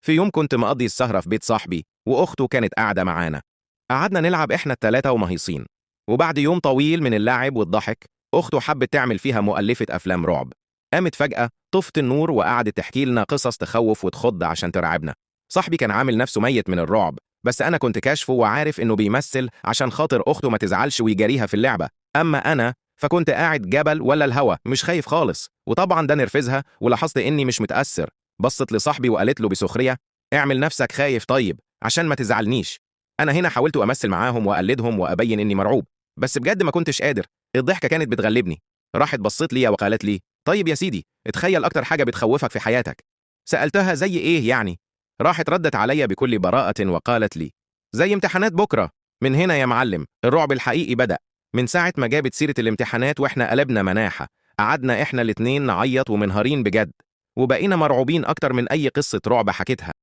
في يوم كنت مقضي السهرة في بيت صاحبي وأخته كانت قاعدة معانا. قعدنا نلعب إحنا التلاتة ومهيصين، وبعد يوم طويل من اللعب والضحك أخته حبت تعمل فيها مؤلفة أفلام رعب. قامت فجأة طفت النور وقعدت تحكي لنا قصص تخوف وتخض عشان ترعبنا. صاحبي كان عامل نفسه ميت من الرعب، بس أنا كنت كاشفه وعارف إنه بيمثل عشان خاطر أخته ما تزعلش ويجاريها في اللعبة. أما أنا فكنت قاعد جبل ولا الهوا مش خايف خالص، وطبعا ده نرفزها ولاحظت إني مش متأثر. بصت لصاحبي وقالت له بسخرية: اعمل نفسك خايف طيب عشان ما تزعلنيش. أنا هنا حاولت أمثل معاهم وأقلدهم وأبين إني مرعوب، بس بجد ما كنتش قادر، الضحكة كانت بتغلبني. راحت بصت لي وقالت لي: طيب يا سيدي، اتخيل أكتر حاجة بتخوفك في حياتك. سألتها: زي إيه يعني؟ راحت ردت عليا بكل براءة وقالت لي: زي امتحانات بكرة. من هنا يا معلم الرعب الحقيقي بدأ. من ساعة ما جابت سيرة الامتحانات وإحنا قلبنا مناحة، قعدنا إحنا الاتنين نعيط ومنهارين بجد، وبقينا مرعوبين أكتر من أي قصة رعب حكيتها.